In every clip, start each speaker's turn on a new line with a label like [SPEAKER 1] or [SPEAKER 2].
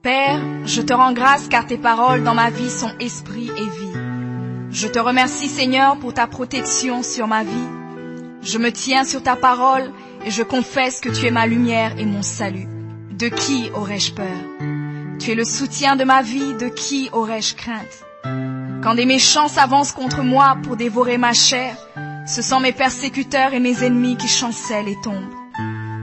[SPEAKER 1] Père, je te rends grâce car tes paroles dans ma vie sont esprit et vie. Je te remercie Seigneur pour ta protection sur ma vie. Je me tiens sur ta parole et je confesse que tu es ma lumière et mon salut. De qui aurais-je peur? Tu es le soutien de ma vie, de qui aurais-je crainte? Quand des méchants s'avancent contre moi pour dévorer ma chair, ce sont mes persécuteurs et mes ennemis qui chancellent et tombent.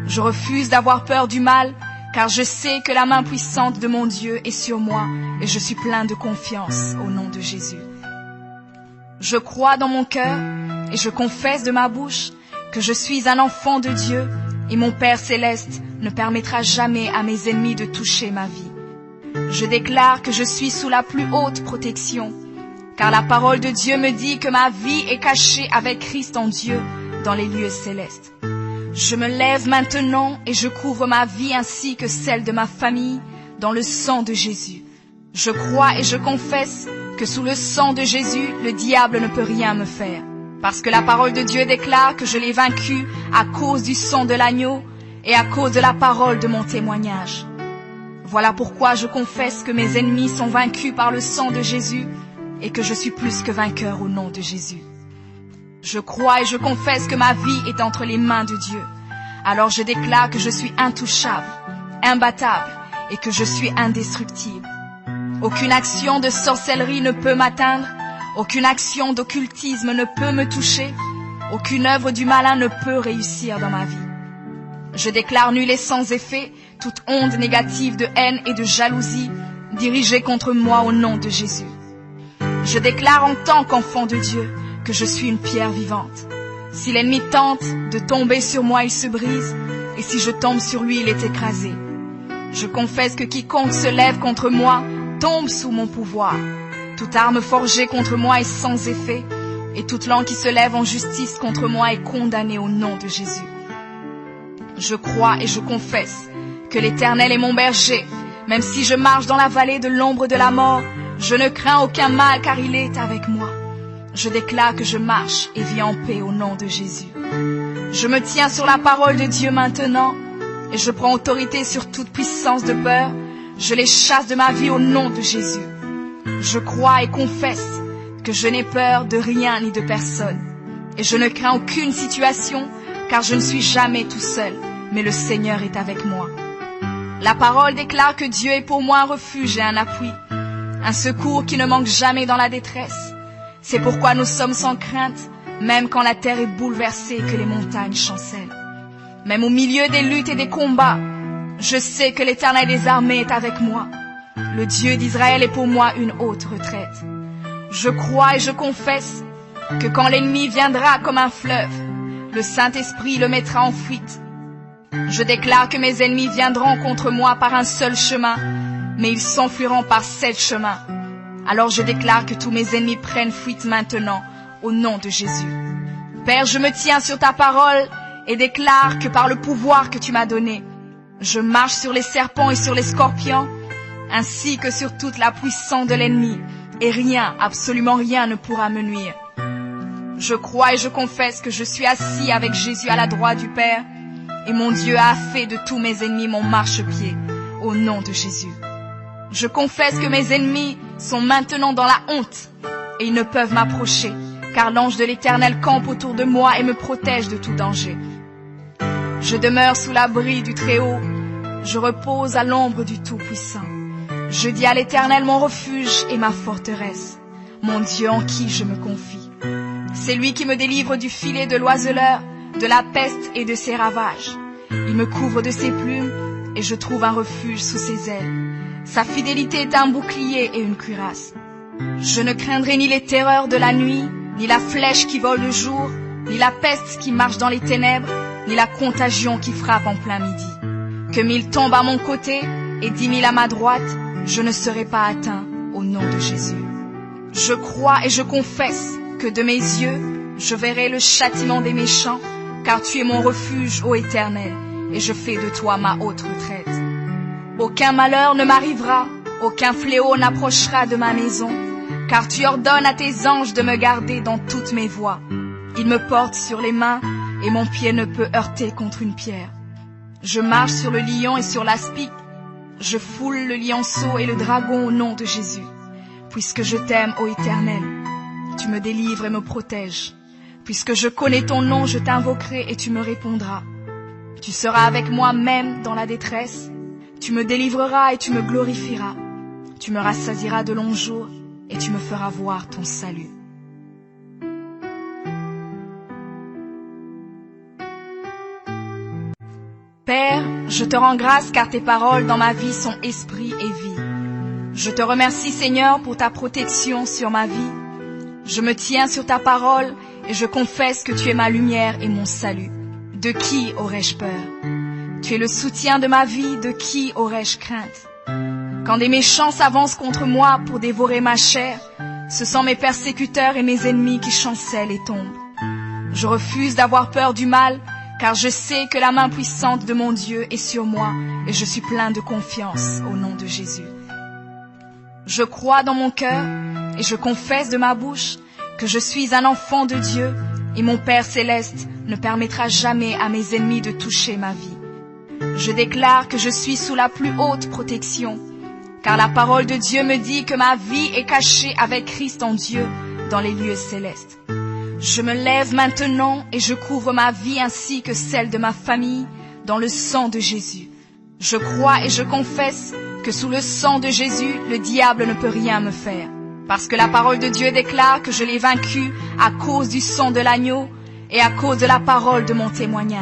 [SPEAKER 1] Je refuse d'avoir peur du mal, car je sais que la main puissante de mon Dieu est sur moi et je suis plein de confiance au nom de Jésus. Je crois dans mon cœur et je confesse de ma bouche que je suis un enfant de Dieu et mon Père céleste ne permettra jamais à mes ennemis de toucher ma vie. Je déclare que je suis sous la plus haute protection, car la parole de Dieu me dit que ma vie est cachée avec Christ en Dieu dans les lieux célestes. Je me lève maintenant et je couvre ma vie ainsi que celle de ma famille dans le sang de Jésus. Je crois et je confesse que sous le sang de Jésus, le diable ne peut rien me faire, parce que la parole de Dieu déclare que je l'ai vaincu à cause du sang de l'agneau et à cause de la parole de mon témoignage. Voilà pourquoi je confesse que mes ennemis sont vaincus par le sang de Jésus et que je suis plus que vainqueur au nom de Jésus. Je crois et je confesse que ma vie est entre les mains de Dieu. Alors je déclare que je suis intouchable, imbattable et que je suis indestructible. Aucune action de sorcellerie ne peut m'atteindre, aucune action d'occultisme ne peut me toucher, aucune œuvre du malin ne peut réussir dans ma vie. Je déclare nul et sans effet toute onde négative de haine et de jalousie dirigée contre moi au nom de Jésus. Je déclare en tant qu'enfant de Dieu que je suis une pierre vivante. Si l'ennemi tente de tomber sur moi, il se brise, et si je tombe sur lui, il est écrasé. Je confesse que quiconque se lève contre moi tombe sous mon pouvoir. Toute arme forgée contre moi est sans effet, et toute langue qui se lève en justice contre moi est condamnée au nom de Jésus. Je crois et je confesse que l'Éternel est mon berger. Même si je marche dans la vallée de l'ombre de la mort, je ne crains aucun mal car il est avec moi. Je déclare que je marche et vis en paix au nom de Jésus. Je me tiens sur la parole de Dieu maintenant et je prends autorité sur toute puissance de peur. Je les chasse de ma vie au nom de Jésus. Je crois et confesse que je n'ai peur de rien ni de personne. Et je ne crains aucune situation car je ne suis jamais tout seul, mais le Seigneur est avec moi. La parole déclare que Dieu est pour moi un refuge et un appui, un secours qui ne manque jamais dans la détresse. C'est pourquoi nous sommes sans crainte, même quand la terre est bouleversée et que les montagnes chancellent. Même au milieu des luttes et des combats, je sais que l'Éternel des armées est avec moi. Le Dieu d'Israël est pour moi une haute retraite. Je crois et je confesse que quand l'ennemi viendra comme un fleuve, le Saint-Esprit le mettra en fuite. Je déclare que mes ennemis viendront contre moi par un seul chemin, mais ils s'enfuiront par 7 chemins. Alors je déclare que tous mes ennemis prennent fuite maintenant, au nom de Jésus. Père, je me tiens sur ta parole et déclare que par le pouvoir que tu m'as donné, je marche sur les serpents et sur les scorpions, ainsi que sur toute la puissance de l'ennemi, et rien, absolument rien ne pourra me nuire. Je crois et je confesse que je suis assis avec Jésus à la droite du Père, et mon Dieu a fait de tous mes ennemis mon marchepied, au nom de Jésus. Je confesse que mes ennemis sont maintenant dans la honte, et ils ne peuvent m'approcher, car l'ange de l'Éternel campe autour de moi et me protège de tout danger. Je demeure sous l'abri du Très-Haut, je repose à l'ombre du Tout-Puissant. Je dis à l'Éternel mon refuge et ma forteresse, mon Dieu en qui je me confie. C'est lui qui me délivre du filet de l'oiseleur, de la peste et de ses ravages. Il me couvre de ses plumes et je trouve un refuge sous ses ailes. Sa fidélité est un bouclier et une cuirasse. Je ne craindrai ni les terreurs de la nuit, ni la flèche qui vole le jour, ni la peste qui marche dans les ténèbres, ni la contagion qui frappe en plein midi. Que 1000 tombent à mon côté et 10 000 à ma droite, je ne serai pas atteint au nom de Jésus. Je crois et je confesse que de mes yeux, je verrai le châtiment des méchants, car tu es mon refuge, ô Éternel, et je fais de toi ma haute retraite. Aucun malheur ne m'arrivera, aucun fléau n'approchera de ma maison, car tu ordonnes à tes anges de me garder dans toutes mes voies. Ils me portent sur les mains, et mon pied ne peut heurter contre une pierre. Je marche sur le lion et sur l'aspic, je foule le lionceau et le dragon au nom de Jésus. Puisque je t'aime, ô Éternel, tu me délivres et me protèges. Puisque je connais ton nom, je t'invoquerai et tu me répondras. Tu seras avec moi même dans la détresse. Tu me délivreras et tu me glorifieras. Tu me rassasieras de longs jours et tu me feras voir ton salut. Père, je te rends grâce car tes paroles dans ma vie sont esprit et vie. Je te remercie Seigneur pour ta protection sur ma vie. Je me tiens sur ta parole et je confesse que tu es ma lumière et mon salut. De qui aurais-je peur? Tu es le soutien de ma vie, de qui aurais-je crainte? Quand des méchants s'avancent contre moi pour dévorer ma chair, ce sont mes persécuteurs et mes ennemis qui chancellent et tombent. Je refuse d'avoir peur du mal, car je sais que la main puissante de mon Dieu est sur moi et je suis plein de confiance au nom de Jésus. Je crois dans mon cœur et je confesse de ma bouche que je suis un enfant de Dieu et mon Père céleste ne permettra jamais à mes ennemis de toucher ma vie. Je déclare que je suis sous la plus haute protection, car la parole de Dieu me dit que ma vie est cachée avec Christ en Dieu dans les lieux célestes. Je me lève maintenant et je couvre ma vie ainsi que celle de ma famille dans le sang de Jésus. Je crois et je confesse que sous le sang de Jésus, le diable ne peut rien me faire, parce que la parole de Dieu déclare que je l'ai vaincu à cause du sang de l'agneau et à cause de la parole de mon témoignage.